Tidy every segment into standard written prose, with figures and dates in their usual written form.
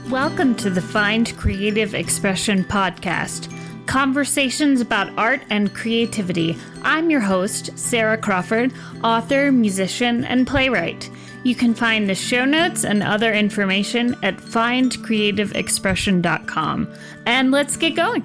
Welcome to the Find Creative Expression podcast, conversations about art and creativity. I'm your host, Sarah Crawford, author, musician, and playwright. You can find the show notes and other information at findcreativeexpression.com. And let's get going.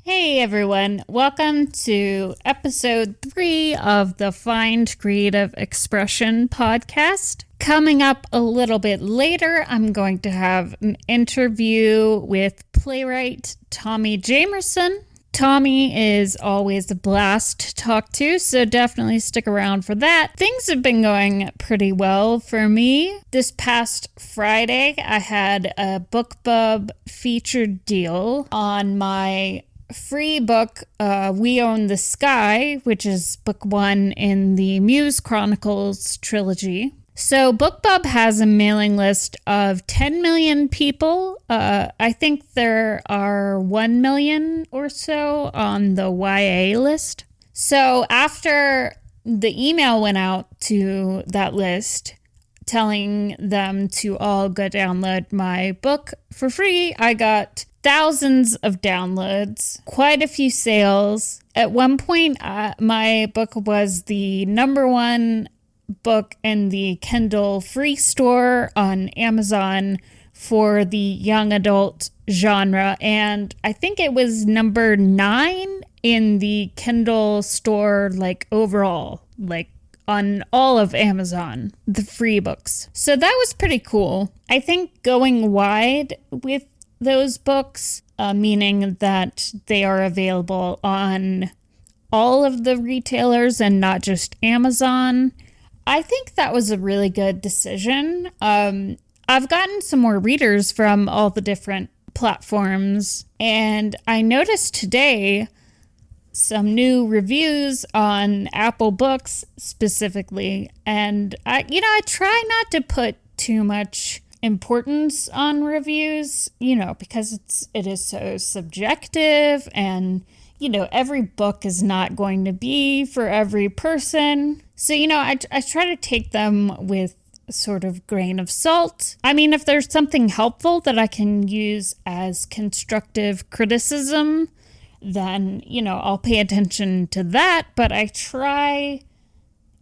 Hey everyone, welcome to episode 3 of the Find Creative Expression podcast. Coming up a little bit later, I'm going to have an interview with playwright Tommy Jamerson. Tommy is always a blast to talk to, so definitely stick around for that. Things have been going pretty well for me. This past Friday, I had a BookBub featured deal on my free book, We Own the Sky, which is book 1 in the Muse Chronicles trilogy. So BookBub has a mailing list of 10 million people. I think there are 1 million or so on the YA list. So after the email went out to that list telling them to all go download my book for free, I got thousands of downloads, quite a few sales. At one point, my book was the number 1 book in the Kindle free store on Amazon for the young adult genre, and I think it was number 9 in the Kindle store, overall, on all of Amazon, the free books. So that was pretty cool. I think going wide with those books, meaning that they are available on all of the retailers and not just Amazon, I think that was a really good decision. I've gotten some more readers from all the different platforms, and I noticed today some new reviews on Apple Books specifically, and I try not to put too much importance on reviews, because it is so subjective, and every book is not going to be for every person. So, I try to take them with a sort of grain of salt. I mean, if there's something helpful that I can use as constructive criticism, then, I'll pay attention to that. But I try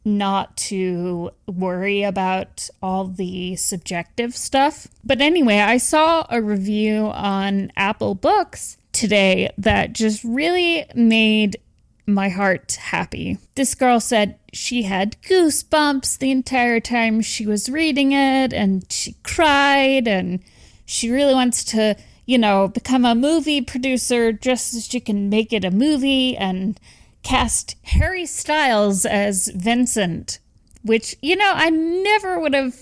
not to worry about all the subjective stuff. But anyway, I saw a review on Apple Books today that just really made my heart happy. This girl said she had goosebumps the entire time she was reading it, and she cried, and she really wants to, become a movie producer just so she can make it a movie and cast Harry Styles as Vincent, which, I never would have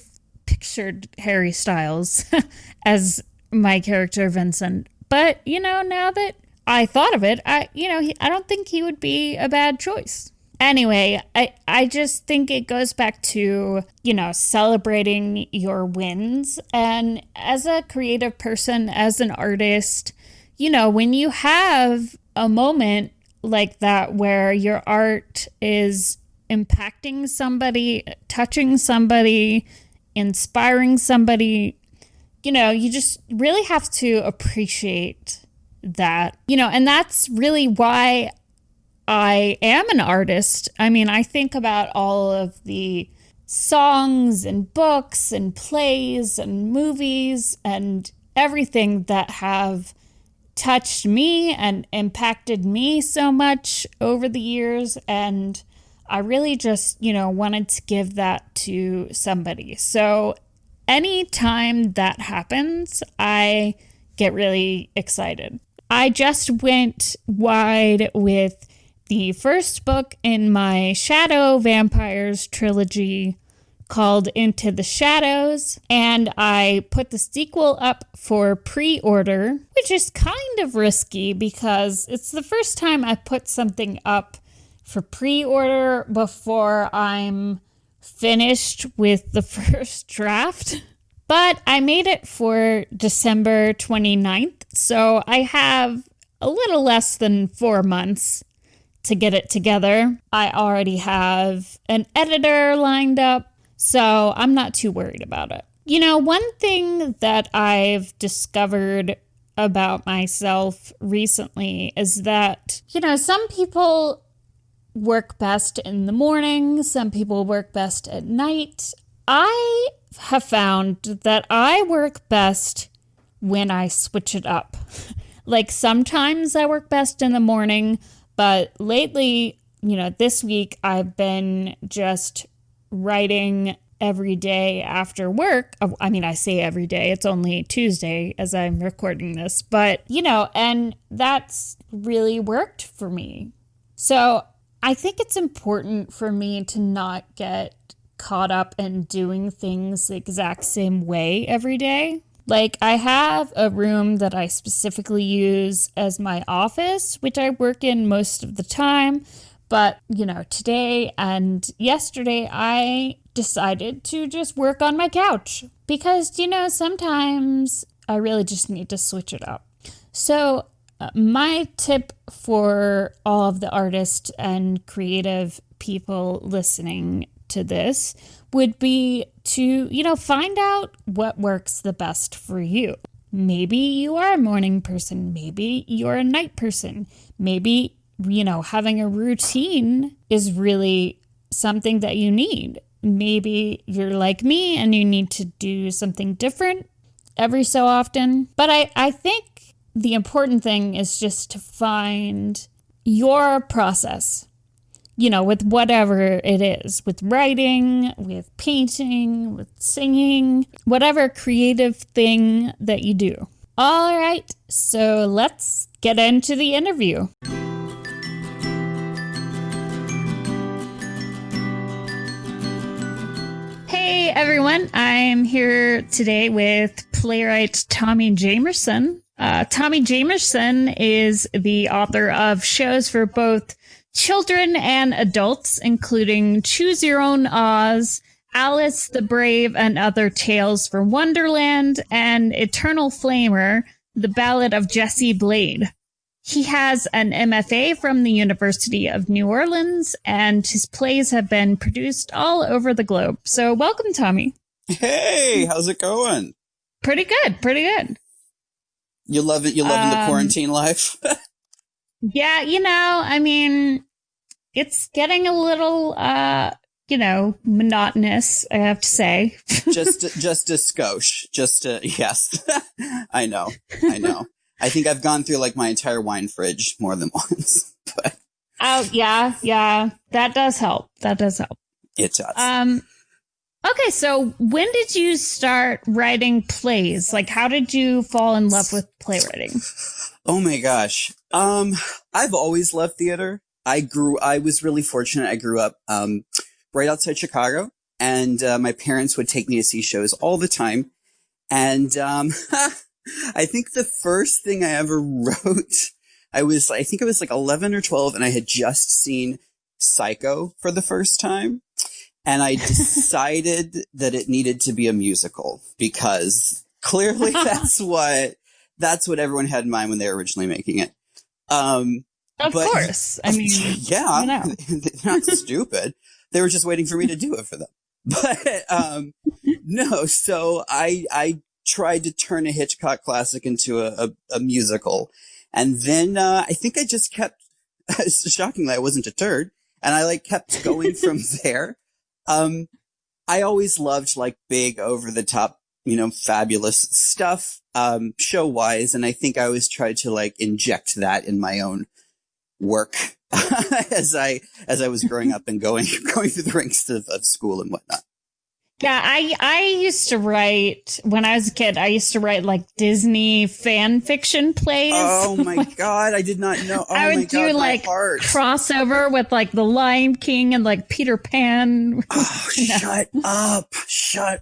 pictured Harry Styles as my character Vincent. But, now that I thought of it, I don't think he would be a bad choice. Anyway, I just think it goes back to, celebrating your wins. And as a creative person, as an artist, when you have a moment like that where your art is impacting somebody, touching somebody, inspiring somebody, you just really have to appreciate that, and that's really why I am an artist. I mean, I think about all of the songs and books and plays and movies and everything that have touched me and impacted me so much over the years, and I really just, wanted to give that to somebody. So anytime that happens, I get really excited. I just went wide with the first book in my Shadow Vampires trilogy called Into the Shadows, and I put the sequel up for pre-order, which is kind of risky because it's the first time I put something up for pre-order before I'm finished with the first draft. But I made it for December 29th, so I have a little less than 4 months to get it together. I already have an editor lined up, so I'm not too worried about it. One thing that I've discovered about myself recently is that, some people work best in the morning, some people work best at night. I have found that I work best when I switch it up. Like sometimes I work best in the morning, but lately, this week I've been just writing every day after work. I mean, I say every day, it's only Tuesday as I'm recording this, but and that's really worked for me. So I think it's important for me to not get caught up in doing things the exact same way every day. Like I have a room that I specifically use as my office, which I work in most of the time. But, today and yesterday, I decided to just work on my couch because, sometimes I really just need to switch it up. So my tip for all of the artists and creative people listening to this would be to, find out what works the best for you. Maybe you are a morning person. Maybe you're a night person. Maybe having a routine is really something that you need. Maybe you're like me and you need to do something different every so often. But I think the important thing is just to find your process, with whatever it is, with writing, with painting, with singing, whatever creative thing that you do. All right, so let's get into the interview. Hey everyone, I'm here today with playwright Tommy Jamerson. Tommy Jamerson is the author of shows for both children and adults, including Choose Your Own Oz, Alice the Brave and Other Tales for Wonderland, and Eternal Flamer, The Ballad of Jessie Blade. He has an MFA from the University of New Orleans, and his plays have been produced all over the globe. So welcome, Tommy. Hey, how's it going? Pretty good, pretty good. You love it? You loving the quarantine life? Yeah, I mean, it's getting a little, monotonous, I have to say. just a skosh. Yes. I know. I think I've gone through like my entire wine fridge more than once. But oh, yeah. That does help. It does. Okay, so when did you start writing plays? Like, how did you fall in love with playwriting? Oh my gosh. I've always loved theater. I was really fortunate. I grew up, right outside Chicago, and, my parents would take me to see shows all the time. And, I think the first thing I ever wrote, I think I was like 11 or 12, and I had just seen Psycho for the first time. And I decided that it needed to be a musical because clearly that's what everyone had in mind when they were originally making it. Of course. I mean, yeah, they're not stupid. They were just waiting for me to do it for them. But, no, so I tried to turn a Hitchcock classic into a musical. And then, I think I just kept, shockingly, I wasn't deterred. And I kept going from there. I always loved big over the top, fabulous stuff, show wise. And I think I always tried to inject that in my own work as I was growing up and going through the ranks of school and whatnot. Yeah, I used to write, when I was a kid, I used to write Disney fan fiction plays. Oh my God, I did not know. Oh I would do crossover with The Lion King and Peter Pan. Oh, shut up.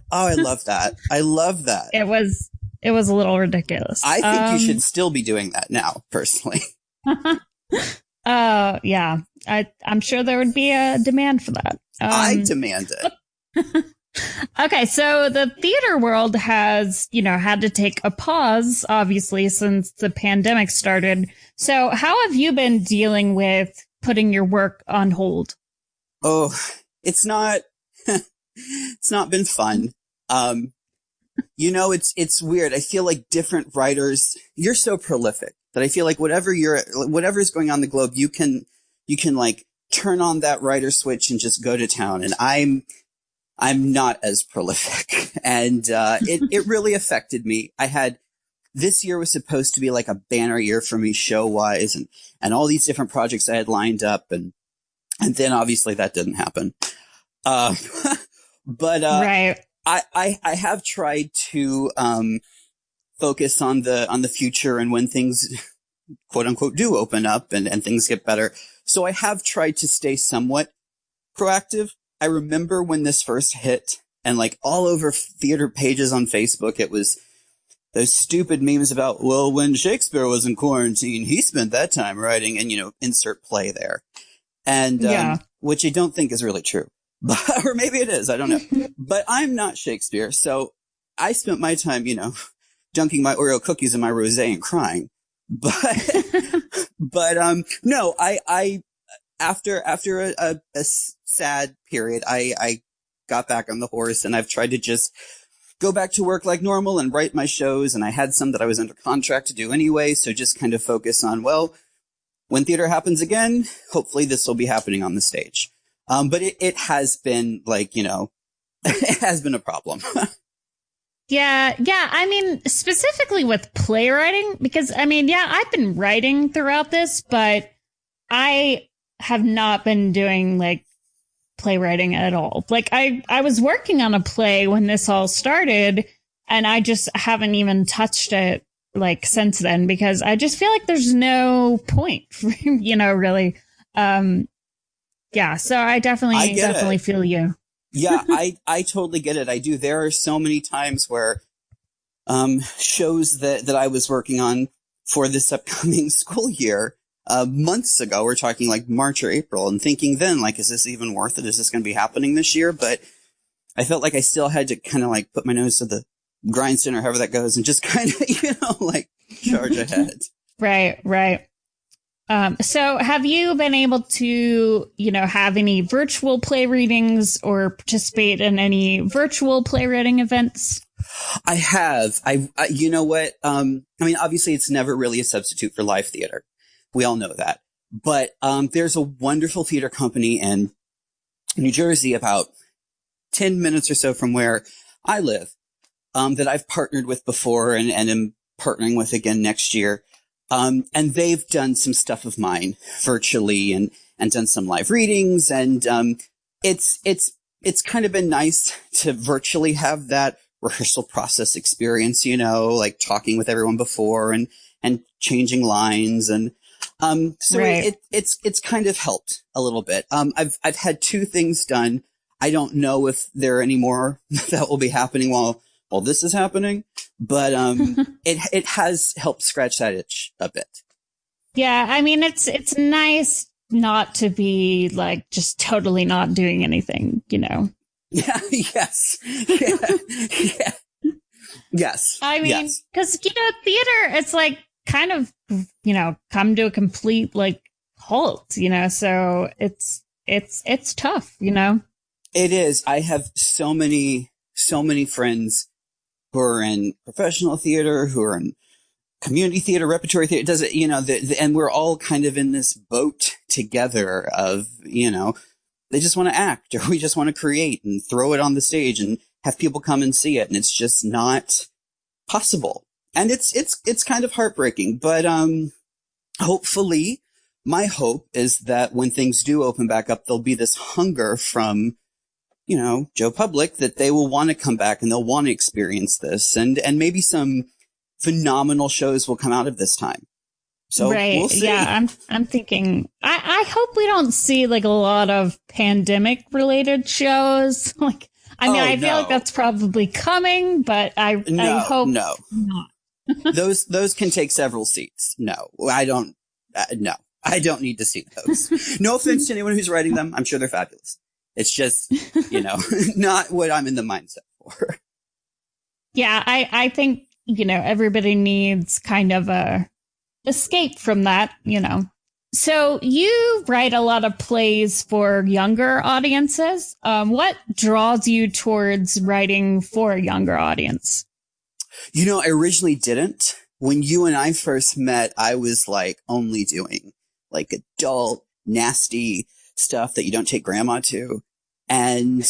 Oh, I love that. I love that. It was a little ridiculous. I think you should still be doing that now, personally. Yeah, I'm sure there would be a demand for that. I demand it. Okay, so the theater world has, had to take a pause, obviously, since the pandemic started. So how have you been dealing with putting your work on hold? Oh, it's not been fun. It's weird. I feel like different writers, you're so prolific that I feel like whatever is going on in the globe, you can like turn on that writer switch and just go to town. And I'm not as prolific. And, it really affected me. This year was supposed to be like a banner year for me show wise and all these different projects I had lined up. And then obviously that didn't happen. But, right. I have tried to, focus on the future and when things quote unquote do open up and things get better. So I have tried to stay somewhat proactive. I remember when this first hit and like all over theater pages on Facebook, it was those stupid memes about, well, when Shakespeare was in quarantine, he spent that time writing and, insert play there. And, which I don't think is really true, or maybe it is. I don't know, but I'm not Shakespeare. So I spent my time, dunking my Oreo cookies in my rosé and crying. But no, I after a sad period, I got back on the horse and I've tried to just go back to work like normal and write my shows. And I had some that I was under contract to do anyway. So just kind of focus on, well, when theater happens again, hopefully this will be happening on the stage. But it has been like, it has been a problem. Yeah. I mean, specifically with playwriting, because I've been writing throughout this, but I have not been doing like playwriting at all. Like I was working on a play when this all started and I just haven't even touched it like since then because I just feel like there's no point, really. So I definitely feel you. Yeah, I totally get it. I do. There are so many times where shows that I was working on for this upcoming school year months ago, we're talking like March or April, and thinking then, like, is this even worth it? Is this going to be happening this year? But I felt like I still had to kind of like put my nose to the grindstone or however that goes and just kind of, like charge ahead. Right. So have you been able to, have any virtual play readings or participate in any virtual playwriting events? I have. You know what? Obviously it's never really a substitute for live theater. We all know that. But, there's a wonderful theater company in New Jersey about 10 minutes or so from where I live, that I've partnered with before and am partnering with again next year. And they've done some stuff of mine virtually and done some live readings. And, it's kind of been nice to virtually have that rehearsal process experience, like talking with everyone before and changing lines. And, right. It's kind of helped a little bit. I've had 2 things done. I don't know if there are any more that will be happening while this is happening, but, it has helped scratch that itch a bit. Yeah. It's nice not to be like just totally not doing anything, Yeah. Yes. Yeah. Yes. Because, theater, it's like kind of, come to a complete like halt, so it's tough, It is. I have so many friends who are in professional theater, who are in community theater, repertory theater. It doesn't, and we're all kind of in this boat together of, they just want to act or we just want to create and throw it on the stage and have people come and see it. And it's just not possible. And it's kind of heartbreaking, but, hopefully my hope is that when things do open back up, there'll be this hunger from, Joe Public that they will want to come back and they'll want to experience this and maybe some phenomenal shows will come out of this time. So right. We'll see. Yeah, I'm thinking, I hope we don't see like a lot of pandemic related shows. Like, I feel like that's probably coming, but I hope not. Those can take several seats. No, I don't. No, I don't need to see those. No offense to anyone who's writing them. I'm sure they're fabulous. It's just, not what I'm in the mindset for. Yeah, I think, everybody needs kind of a escape from that, So you write a lot of plays for younger audiences. What draws you towards writing for a younger audience? You know, I originally didn't. When you and I first met, I was like only doing like adult, nasty stuff that you don't take grandma to. And,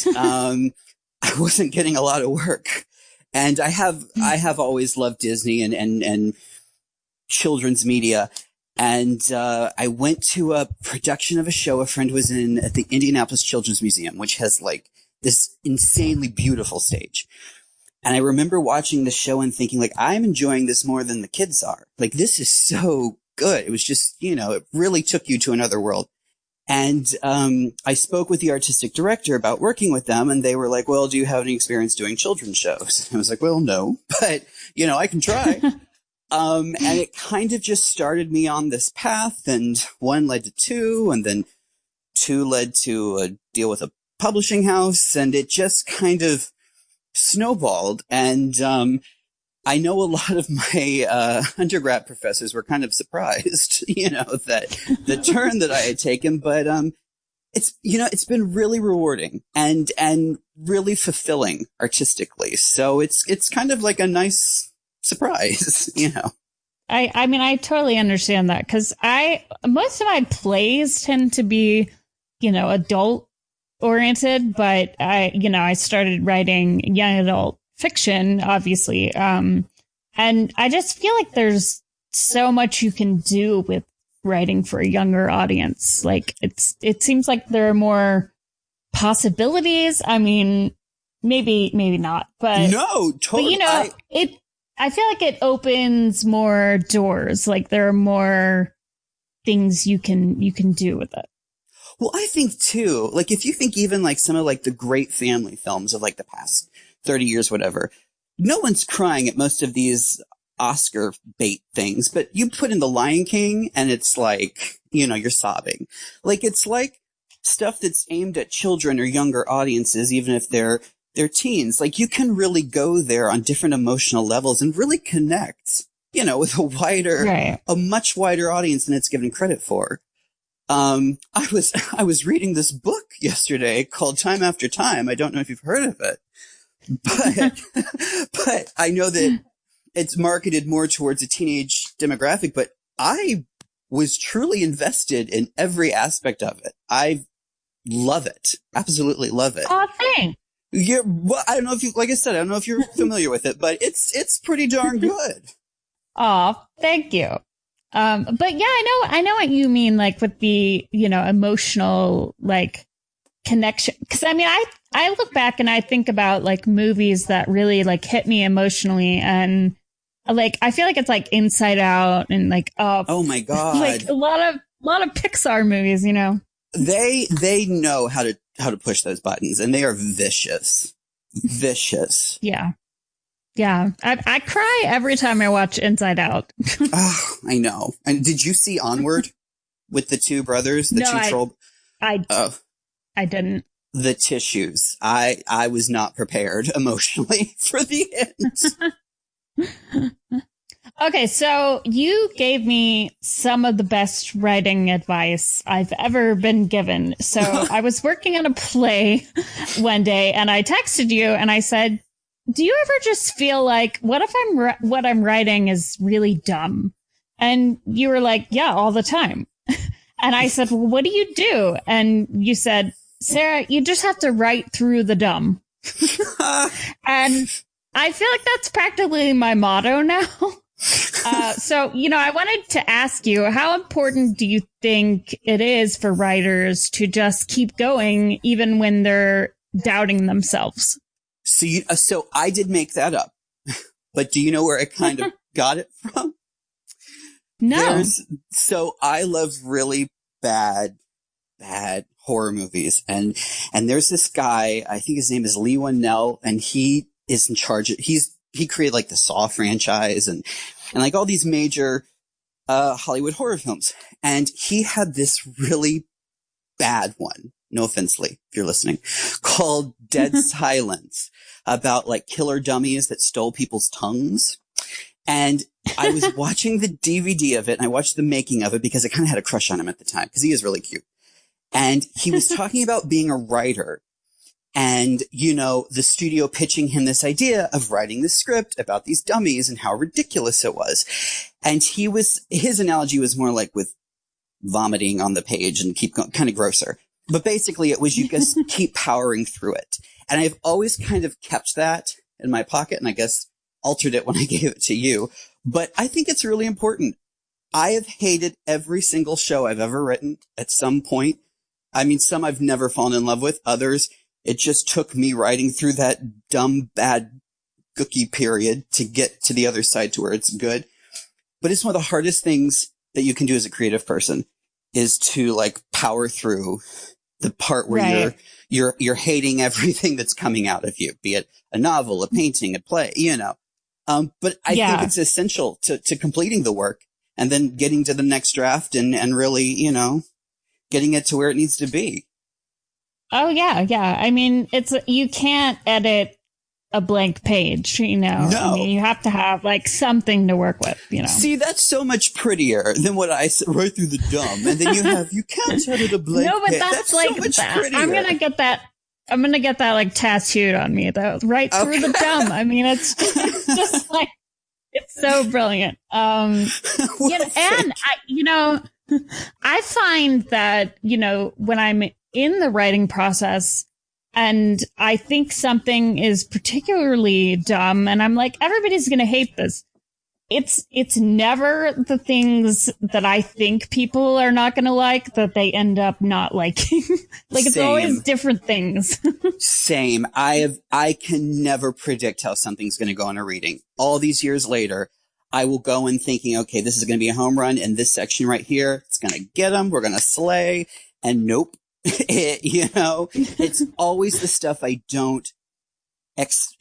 I wasn't getting a lot of work. And I have always loved Disney and children's media. And, I went to a production of a show a friend was in at the Indianapolis Children's Museum, which has like this insanely beautiful stage. And I remember watching the show and thinking like, I'm enjoying this more than the kids are. Like, this is so good. It was just, you know, it really took you to another world. And, I spoke with the artistic director about working with them, and they were like, well, do you have any experience doing children's shows? I was like, well, no, but you know, I can try. And it kind of just started me on this path, and one led to two, and then two led to a deal with a publishing house, and it just kind of snowballed. And I know a lot of my undergrad professors were kind of surprised, you know, that the turn that I had taken, but it's, you know, it's been really rewarding and really fulfilling artistically. So it's kind of like a nice surprise, you know. I mean, I totally understand that, because most of my plays tend to be, you know, adult oriented, but I started writing young adult fiction, obviously. And I just feel like there's so much you can do with writing for a younger audience. Like, it seems like there are more possibilities. I mean, maybe not, but no, totally. But, you know, I feel like it opens more doors. Like, there are more things you can do with it. Well, I think too, like, if you think even like some of like the great family films of like the past 30 years, whatever, no one's crying at most of these Oscar bait things, but you put in The Lion King and it's like, you know, you're sobbing. Like, it's like stuff that's aimed at children or younger audiences, even if they're teens. Like, you can really go there on different emotional levels and really connect, you know, with a much wider audience than it's given credit for. I was reading this book yesterday called Time After Time. I don't know if you've heard of it, but I know that it's marketed more towards a teenage demographic, but I was truly invested in every aspect of it. I love it. Absolutely love it. Oh, thanks. Yeah. Well, I don't know if you, like I said, I don't know if you're familiar with it, but it's pretty darn good. Oh, thank you. But yeah, I know what you mean, like with the, you know, emotional, like, connection. Cause I mean, I look back and I think about like movies that really like hit me emotionally, and like, I feel like it's like Inside Out and like, oh my God, like a lot of Pixar movies, you know, they know how to push those buttons, and they are vicious. Yeah. Yeah, I cry every time I watch Inside Out. Oh, I know. And did you see Onward with the two brothers? I didn't. The tissues. I was not prepared emotionally for the end. Okay, so you gave me some of the best writing advice I've ever been given. So I was working on a play one day, and I texted you and I said, do you ever just feel like, what if what I'm writing is really dumb? And you were like, yeah, all the time. And I said, well, what do you do? And you said, Sarah, you just have to write through the dumb. And I feel like that's practically my motto now. So, you know, I wanted to ask you, how important do you think it is for writers to just keep going even when they're doubting themselves? So I did make that up, but do you know where I kind of got it from? No. So I love really bad horror movies. And there's this guy, I think his name is Lee Winnell, and he is in charge he created like the Saw franchise and like all these major, Hollywood horror films. And he had this really bad one. No offense, Lee, if you're listening, called Dead Silence, about like killer dummies that stole people's tongues. And I was watching the DVD of it, and I watched the making of it because I kind of had a crush on him at the time because he is really cute. And he was talking about being a writer And, you know, the studio pitching him this idea of writing the script about these dummies and how ridiculous it was. And his analogy was more like with vomiting on the page and keep going, kind of grosser. But basically it was you just keep powering through it. And I've always kind of kept that in my pocket, and I guess altered it when I gave it to you. But I think it's really important. I have hated every single show I've ever written at some point. I mean, some I've never fallen in love with. Others, it just took me writing through that dumb, bad, gooky period to get to the other side to where it's good. But it's one of the hardest things that you can do as a creative person is to like power through the part where you're hating everything that's coming out of you, be it a novel, a painting, a play, you know. But I think it's essential to completing the work and then getting to the next draft and really, you know, getting it to where it needs to be. Oh, yeah. Yeah. I mean, you can't edit a blank page, you know. No. I mean, you have to have like something to work with, you know. See, that's so much prettier than what I said right through the dumb. And then you can't edit a blank page. No, but that's like, so much prettier. I'm going to get that like tattooed on me though, right through the dumb. I mean, it's just like, it's so brilliant. I find that, you know, when I'm in the writing process and I think something is particularly dumb and I'm like, everybody's going to hate this. It's never the things that I think people are not going to like that they end up not liking. Like it's always different things. Same. I can never predict how something's going to go in a reading. All these years later, I will go in thinking, okay, this is going to be a home run in this section right here. It's going to get them. We're going to slay. And nope. It's always the stuff I don't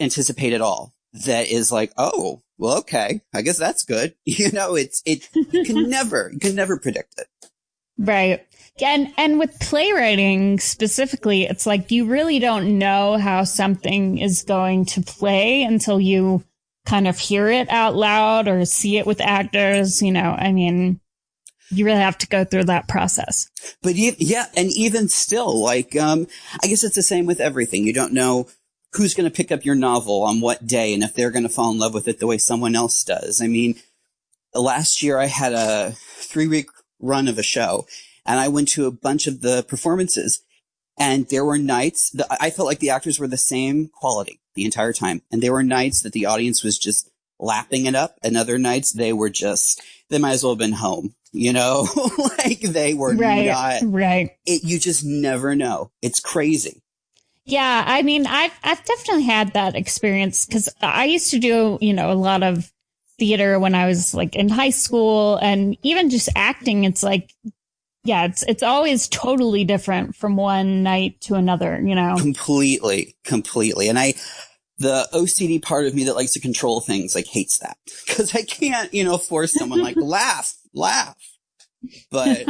anticipate at all that is like, oh, well, okay, I guess that's good. You can never predict it. Right. And with playwriting specifically, it's like you really don't know how something is going to play until you kind of hear it out loud or see it with actors, you know. I mean, you really have to go through that process. But yeah, and even still, like, I guess it's the same with everything. You don't know who's going to pick up your novel on what day and if they're going to fall in love with it the way someone else does. I mean, last year I had a 3-week run of a show and I went to a bunch of the performances and there were nights that I felt like the actors were the same quality the entire time. And there were nights that the audience was just lapping it up and other nights they might as well have been home, you know, like they were not. Right. You just never know. It's crazy. Yeah, I mean, I've definitely had that experience because I used to do, you know, a lot of theater when I was like in high school and even just acting. It's like, yeah, it's always totally different from one night to another, you know. Completely. And the OCD part of me that likes to control things like hates that because I can't, you know, force someone like laugh. But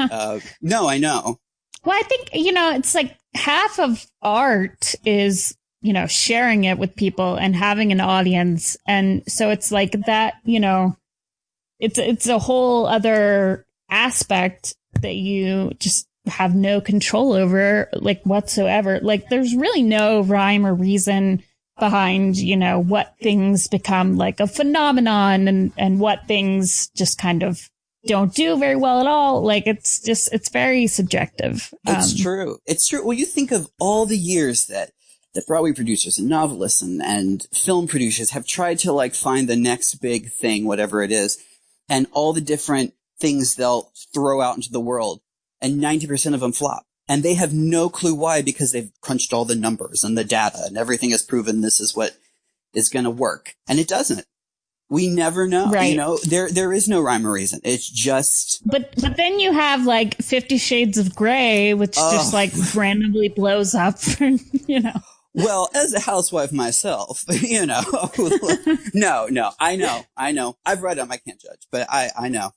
no, I know. Well, I think, you know, it's like half of art is, you know, sharing it with people and having an audience. And so it's like that, you know, it's a whole other aspect that you just have no control over, like whatsoever. Like there's really no rhyme or reason behind, you know, what things become like a phenomenon and what things just kind of don't do very well at all. Like it's very subjective. It's true. Well, you think of all the years that Broadway producers and novelists and film producers have tried to like find the next big thing, whatever it is, and all the different things they'll throw out into the world, and 90% of them flop. And they have no clue why, because they've crunched all the numbers and the data and everything has proven this is what is going to work. And it doesn't. We never know. Right. You know, there is no rhyme or reason. It's just. But then you have like 50 Shades of Grey, which just like randomly blows up, you know. Well, as a housewife myself, you know, no, I know. I've read them. I can't judge, but I know.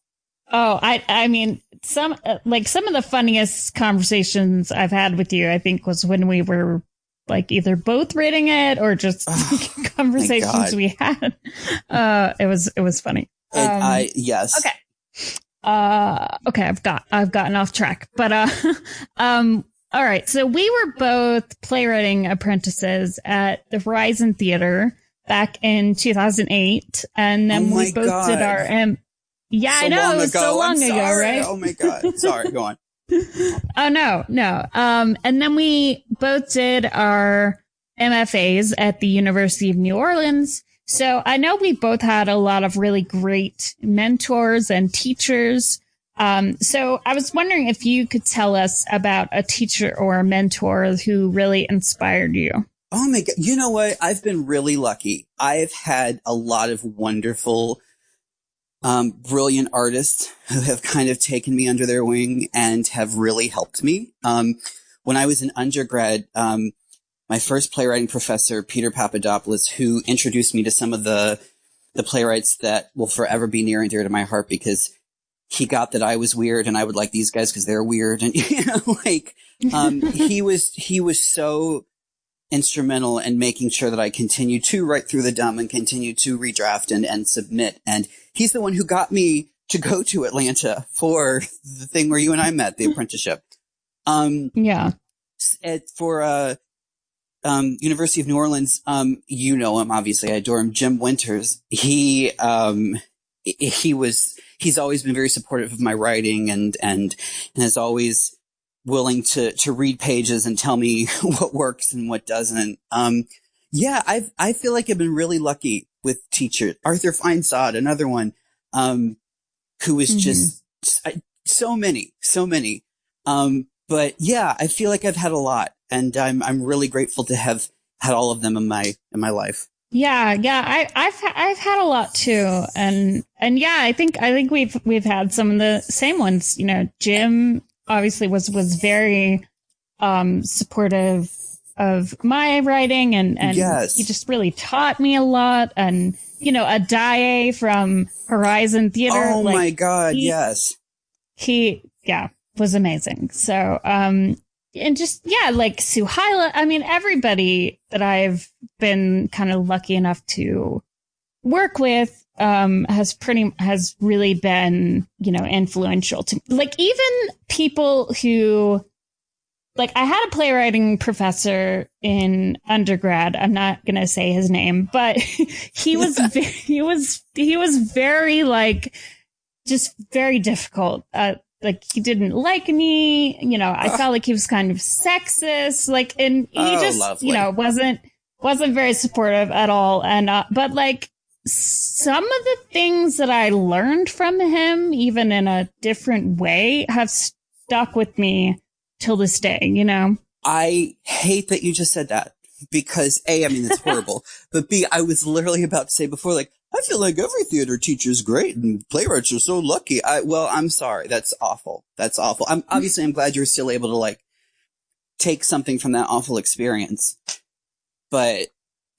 Oh, I mean, some of the funniest conversations I've had with you, I think, was when we were like either both reading it or just conversations we had. It was funny. Yes. Okay. Okay. I've gotten off track, but, All right. So we were both playwriting apprentices at the Horizon Theater back in 2008. And then we both did our, yeah, so I know, long it was ago. so long ago, right? Oh my God. Sorry, go on. Oh, no. And then we both did our MFAs at the University of New Orleans. So I know we both had a lot of really great mentors and teachers. So I was wondering if you could tell us about a teacher or a mentor who really inspired you. Oh my God. You know what? I've been really lucky. I've had a lot of wonderful, brilliant artists who have kind of taken me under their wing and have really helped me. When I was an undergrad, my first playwriting professor, Peter Papadopoulos, who introduced me to some of the playwrights that will forever be near and dear to my heart because he got that I was weird and I would like these guys because they're weird. And, he was so instrumental in making sure that I continued to write through the dumb and continue to redraft and submit. And he's the one who got me to go to Atlanta for the thing where you and I met, the apprenticeship. Yeah. For University of New Orleans, you know him, obviously. I adore him. Jim Winters. He's always been very supportive of my writing and is always willing to read pages and tell me what works and what doesn't. I feel like I've been really lucky with teachers. Arthur Feinsod, another one, who was just so many. But yeah, I feel like I've had a lot and I'm really grateful to have had all of them in my life. Yeah. I've had a lot too. And yeah, I think we've had some of the same ones. You know, Jim obviously was very, supportive of my writing and yes. He just really taught me a lot. And, you know, Adaye from Horizon Theater. Oh my God. Yes. He was amazing. So, and just, like Suhaila, I mean, everybody that I've been kind of lucky enough to work with, has really been, you know, influential to, like, even people who, like, I had a playwriting professor in undergrad. I'm not going to say his name, but he was, he was very, like, just very difficult. Like, he didn't like me, you know, I felt like he was kind of sexist, like, and he just, lovely. You know, wasn't very supportive at all. And, but like some of the things that I learned from him, even in a different way, have stuck with me till this day, you know? I hate that you just said that because A, I mean, it's horrible, but B, I was literally about to say before, like, I feel like every theater teacher's great and playwrights are so lucky. Well, I'm sorry. That's awful. I'm glad you're still able to like take something from that awful experience. But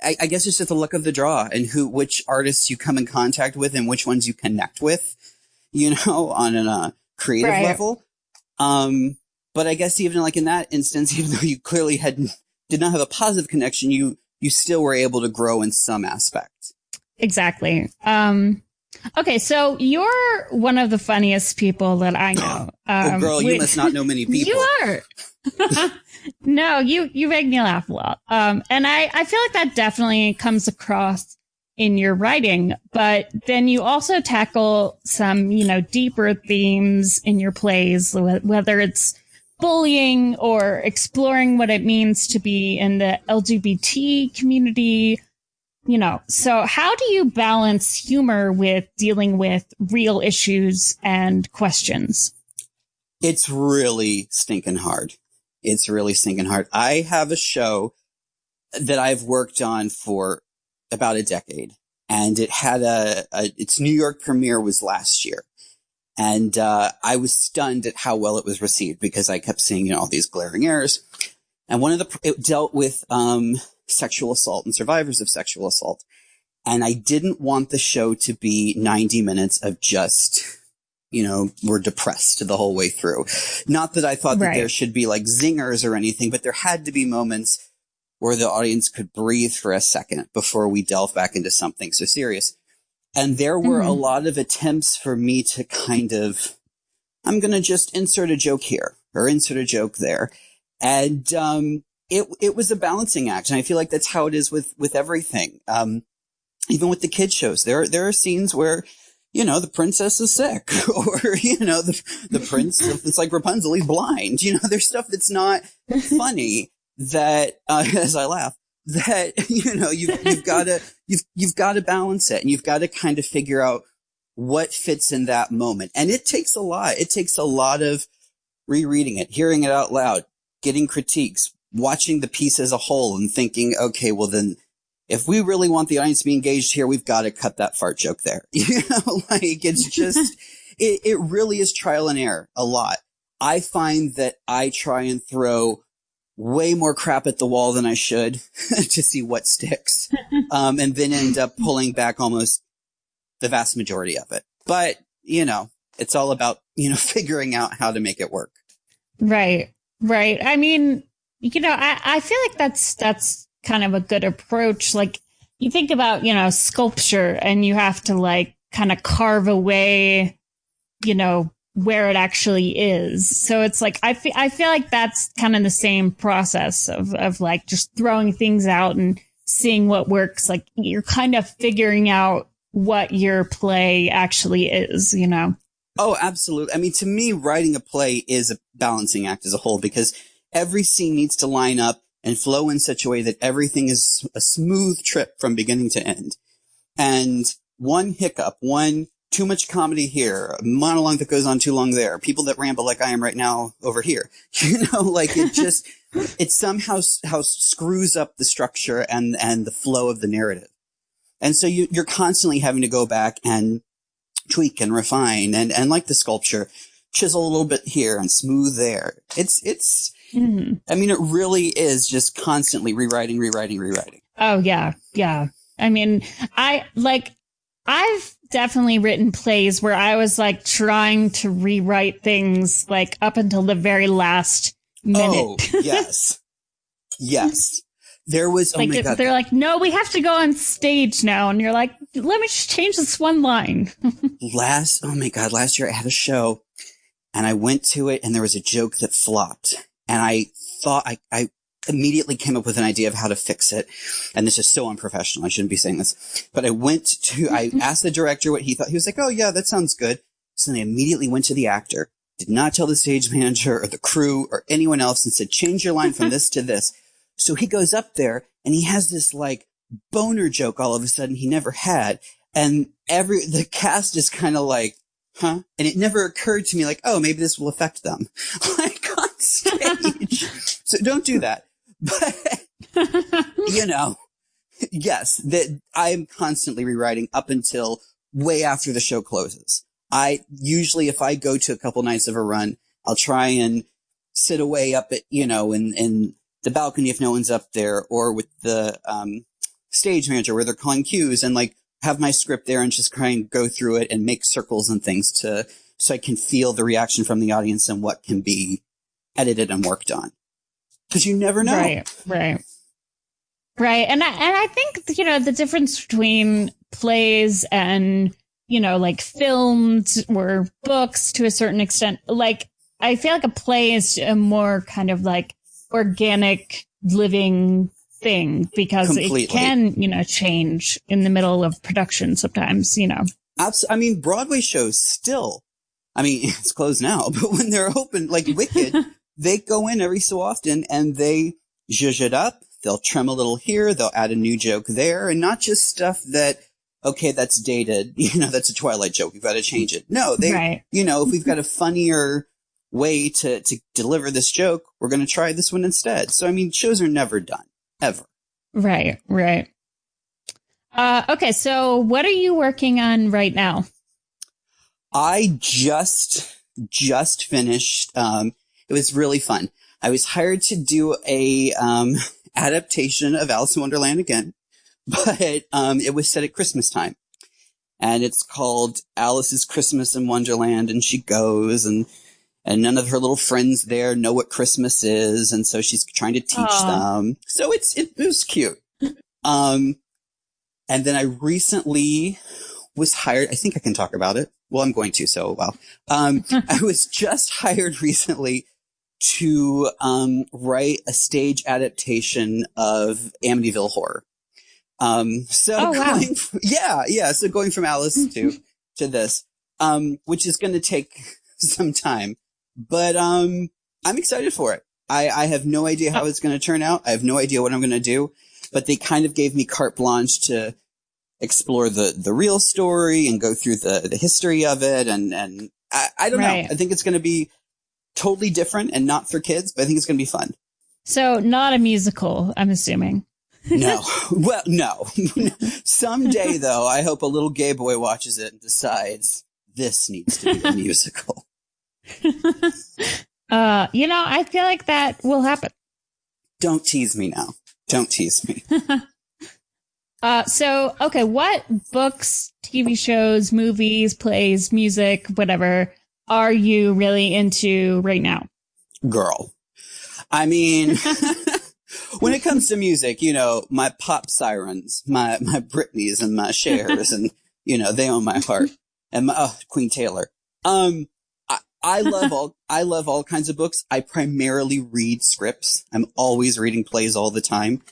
I guess it's just the luck of the draw and which artists you come in contact with and which ones you connect with, you know, on a creative level. But I guess even like in that instance, even though you clearly did not have a positive connection, you still were able to grow in some aspect. Exactly. Okay, so you're one of the funniest people that I know. Oh, girl, you must not know many people. You are. No, you make me laugh a lot. And I feel like that definitely comes across in your writing, but then you also tackle some, you know, deeper themes in your plays, whether it's bullying or exploring what it means to be in the LGBT community. You know, so how do you balance humor with dealing with real issues and questions? It's really stinking hard. I have a show that I've worked on for about a decade, and it had its New York premiere was last year. And I was stunned at how well it was received because I kept seeing, you know, all these glaring errors. And it dealt with sexual assault and survivors of sexual assault. And I didn't want the show to be 90 minutes of just, you know, we're depressed the whole way through. Not that I thought that there should be like zingers or anything, but there had to be moments where the audience could breathe for a second before we delve back into something so serious. And there were a lot of attempts for me to kind of, I'm going to just insert a joke here or insert a joke there. And, it was a balancing act. And I feel like that's how it is with everything. Even with the kid shows, there are scenes where, you know, the princess is sick or, you know, the prince, it's like Rapunzel, he's blind. You know, there's stuff that's not funny that, as I laugh, that, you know, you've got to balance it, and you've got to kind of figure out what fits in that moment. And it takes a lot. It takes a lot of rereading it, hearing it out loud, getting critiques, watching the piece as a whole and thinking, okay, well then, if we really want the audience to be engaged here, we've got to cut that fart joke there. You know, like it's just, it really is trial and error a lot. I find that I try and throw way more crap at the wall than I should to see what sticks. And then end up pulling back almost the vast majority of it. But, you know, it's all about, you know, figuring out how to make it work. Right. Right. I mean, you know, I feel like that's kind of a good approach. Like you think about, you know, sculpture, and you have to like kind of carve away, you know, where it actually is. So it's like, I feel like that's kind of the same process of like just throwing things out and seeing what works. Like you're kind of figuring out what your play actually is, you know? Oh, absolutely. I mean, to me, writing a play is a balancing act as a whole, because every scene needs to line up and flow in such a way that everything is a smooth trip from beginning to end. And one hiccup, one too much comedy here, a monologue that goes on too long there, people that ramble like I am right now over here, you know, like it just, it somehow screws up the structure and the flow of the narrative. And so you're constantly having to go back and tweak and refine and like the sculpture, chisel a little bit here and smooth there. It's, I mean, it really is just constantly rewriting. Oh, yeah. Yeah. I mean, I've definitely written plays where I was like trying to rewrite things like up until the very last minute. Oh, yes. Yes. There was, like, oh my God. They're like, no, we have to go on stage now. And you're like, let me just change this one line. Last year I had a show and I went to it and there was a joke that flopped. And I thought I immediately came up with an idea of how to fix it. And this is so unprofessional. I shouldn't be saying this, but I asked the director what he thought. He was like, oh yeah, that sounds good. So then I immediately went to the actor, did not tell the stage manager or the crew or anyone else, and said, change your line from this to this. So he goes up there and he has this like boner joke all of a sudden he never had. And the cast is kind of like, huh? And it never occurred to me like, oh, maybe this will affect them like on stage. So don't do that. But, you know, yes, that I'm constantly rewriting up until way after the show closes. I usually, if I go to a couple nights of a run, I'll try and sit away up at, you know, in the balcony if no one's up there, or with the stage manager where they're calling cues, and like have my script there and just try and go through it and make circles and things so I can feel the reaction from the audience and what can be edited and worked on. Because you never know. Right. And I think, you know, the difference between plays and, you know, like films or books to a certain extent, like I feel like a play is a more kind of like organic living thing, because Completely. It can, you know, change in the middle of production sometimes, you know. I mean, Broadway shows still, I mean, it's closed now, but when they're open, like Wicked, they go in every so often and they zhuzh it up. They'll trim a little here. They'll add a new joke there, and not just stuff that, okay, that's dated. You know, that's a Twilight joke. We've got to change it. No, you know, if we've got a funnier way to deliver this joke, we're going to try this one instead. So, I mean, shows are never done, ever. Right. Okay, so what are you working on right now? I just finished. It was really fun. I was hired to do a adaptation of Alice in Wonderland again, but it was set at Christmas time, and it's called Alice's Christmas in Wonderland, and she goes and none of her little friends there know what Christmas is, and so she's trying to teach them. So it was cute. And then I recently was hired. I think I can talk about it. Well, I'm going to. So, well, I was just hired recently to write a stage adaptation of Amityville Horror. So going from Alice to this, which is going to take some time, but I'm excited for it. I have no idea how it's going to turn out. I have no idea what I'm going to do, but they kind of gave me carte blanche to explore the real story and go through the history of it. And I don't know. I think it's going to be totally different and not for kids, but I think it's going to be fun. So not a musical, I'm assuming. No. Well, no. Someday, though, I hope a little gay boy watches it and decides this needs to be a musical. I feel like that will happen. Don't tease me now. Don't tease me. Okay, what books, TV shows, movies, plays, music, whatever, are you really into right now? Girl. I mean, when it comes to music, my pop sirens, my Britneys and my Chers, and, they own my heart. And my Queen Taylor. I love all kinds of books. I primarily read scripts. I'm always reading plays all the time.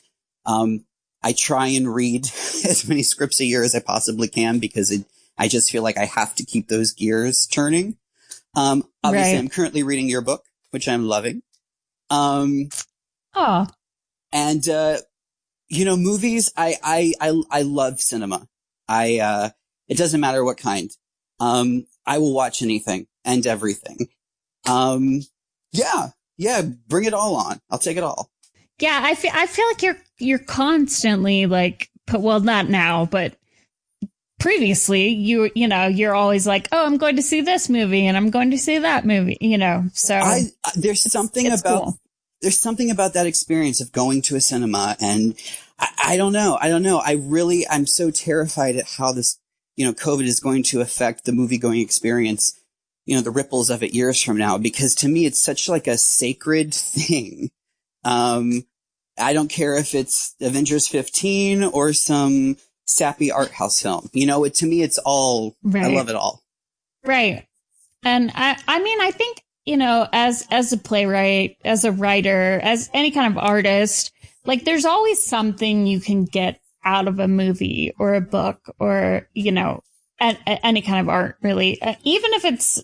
I try and read as many scripts a year as I possibly can because I just feel like I have to keep those gears turning. Obviously, I'm currently reading your book, which I'm loving. And movies. I love cinema. It doesn't matter what kind. I will watch anything and everything. Bring it all on. I'll take it all. Yeah, I feel like you're constantly not now, but previously you're always like, oh, I'm going to see this movie and I'm going to see that movie, so there's something about that experience of going to a cinema. And I don't know. I'm so terrified at how this, COVID is going to affect the movie going experience, the ripples of it years from now, because to me, it's such like a sacred thing. I don't care if it's Avengers 15 or some sappy art house film. To me, it's all, I love it all. Right. And I think, as a playwright, as a writer, as any kind of artist, there's always something you can get out of a movie or a book or, any kind of art, really. Even if it's,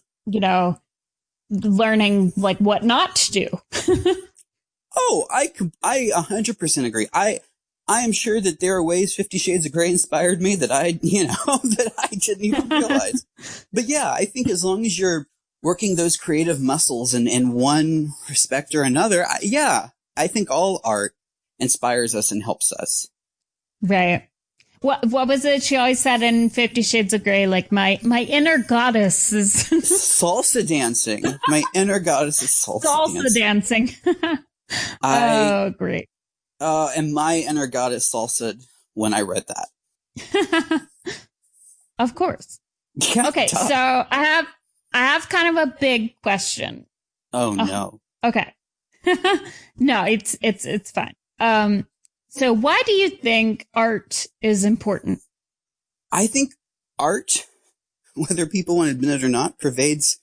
learning what not to do. Oh, I 100% agree. I am sure that there are ways 50 Shades of Grey inspired me that that I didn't even realize. But yeah, I think as long as you're working those creative muscles in one respect or another, I think all art inspires us and helps us. Right. What was it she always said in 50 Shades of Grey? My inner goddess is salsa dancing. My inner goddess is salsa dancing. Oh, great. And my inner goddess salsa when I read that. Of course. Yeah, okay, tough. So I have kind of a big question. Oh no. Okay. No, it's fine. So why do you think art is important? I think art, whether people want to admit it or not, pervades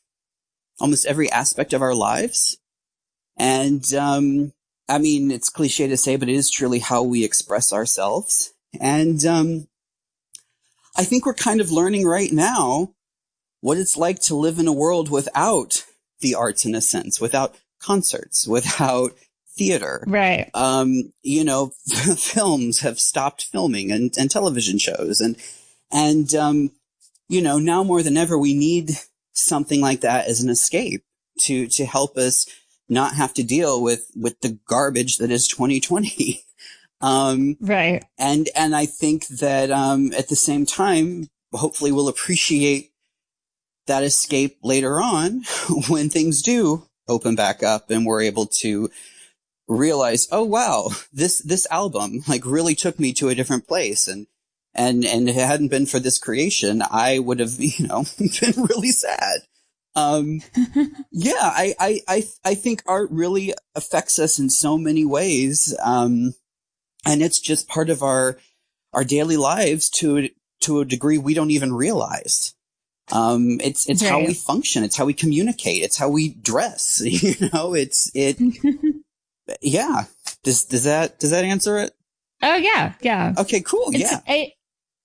almost every aspect of our lives. And, it's cliche to say, but it is truly how we express ourselves. And, I think we're kind of learning right now what it's like to live in a world without the arts, in a sense, without concerts, without theater. Right. Films have stopped filming and television shows. And now more than ever, we need something like that as an escape to help us not have to deal with the garbage that is 2020. Right. And I think that, at the same time, hopefully we'll appreciate that escape later on when things do open back up and we're able to realize, oh, wow, this album really took me to a different place. And if it hadn't been for this creation, I would have, been really sad. I think art really affects us in so many ways. And it's just part of our daily lives to a degree we don't even realize. It's how we function. It's how we communicate. It's how we dress. Yeah. Does that answer it? Oh, yeah. Yeah. Okay, cool. Yeah.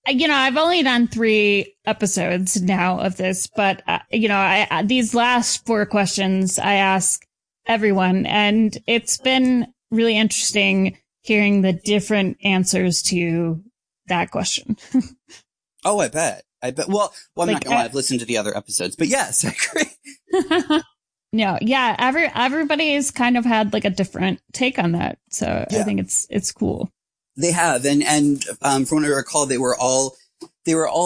I've only done 3 episodes now of this, but, these last 4 questions I ask everyone, and it's been really interesting hearing the different answers to that question. Oh, I bet. Well, I'm not gonna lie. I've listened to the other episodes, but yes, I agree. No, yeah. Everybody's kind of had like a different take on that. So yeah. I think it's cool. They have. And from what I recall, they were all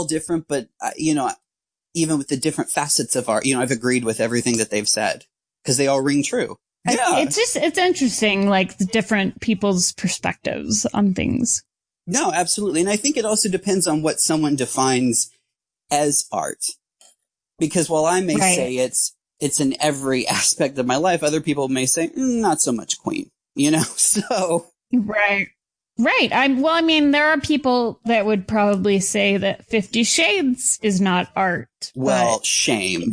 different, but even with the different facets of art, I've agreed with everything that they've said because they all ring true. Yeah. It's interesting, like the different people's perspectives on things. No, absolutely. And I think it also depends on what someone defines as art. Because while I may say it's in every aspect of my life, other people may say, not so much Queen, so. Right. There are people that would probably say that 50 Shades is not art. Well, shame.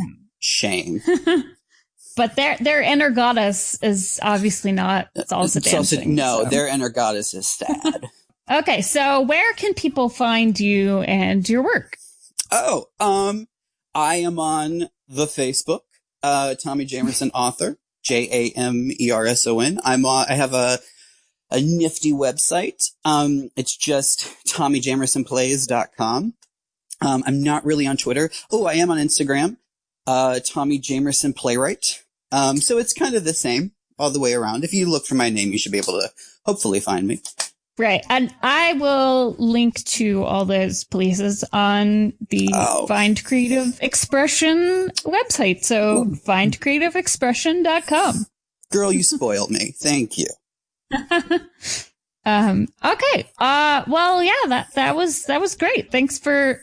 But their inner goddess is obviously not salsa dancing. Their inner goddess is sad. Okay, so where can people find you and your work? Oh, I am on the Facebook, Tommy Jamerson author, Jamerson. I have a nifty website. It's just TommyJamersonPlays.com. I'm not really on Twitter. Oh, I am on Instagram, Tommy Jamerson Playwright. So it's kind of the same all the way around. If you look for my name, you should be able to hopefully find me. Right. And I will link to all those places on the Find Creative Expression website. So findcreativeexpression.com. Girl, you spoiled me. Thank you. Okay. Well, yeah, that was great. Thanks for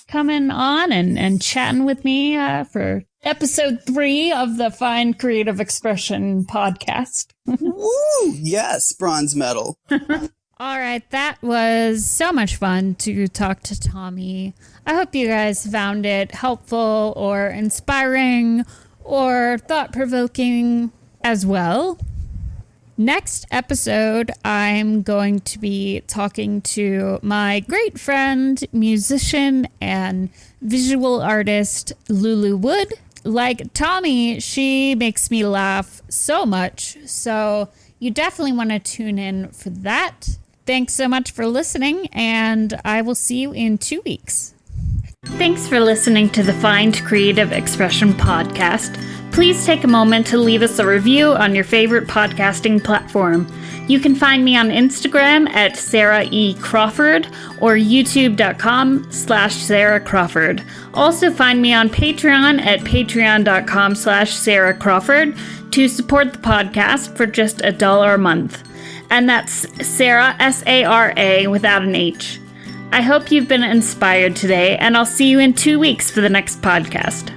coming on and chatting with me, for episode 3 of the Find Creative Expression podcast. Woo! Yes, bronze medal. All right, that was so much fun to talk to Tommy. I hope you guys found it helpful or inspiring or thought-provoking as well. Next episode, I'm going to be talking to my great friend, musician, and visual artist, Lulu Wood. Like Tommy, she makes me laugh so much, so you definitely want to tune in for that. Thanks so much for listening, and I will see you in 2 weeks. Thanks for listening to the Find Creative Expression podcast. Please take a moment to leave us a review on your favorite podcasting platform. You can find me on Instagram at Sarah E. Crawford or youtube.com/Sarah Crawford. Also find me on Patreon at patreon.com/Sarah Crawford to support the podcast for just $1 a month. And that's Sarah, S-A-R-A, without an H. I hope you've been inspired today, and I'll see you in 2 weeks for the next podcast.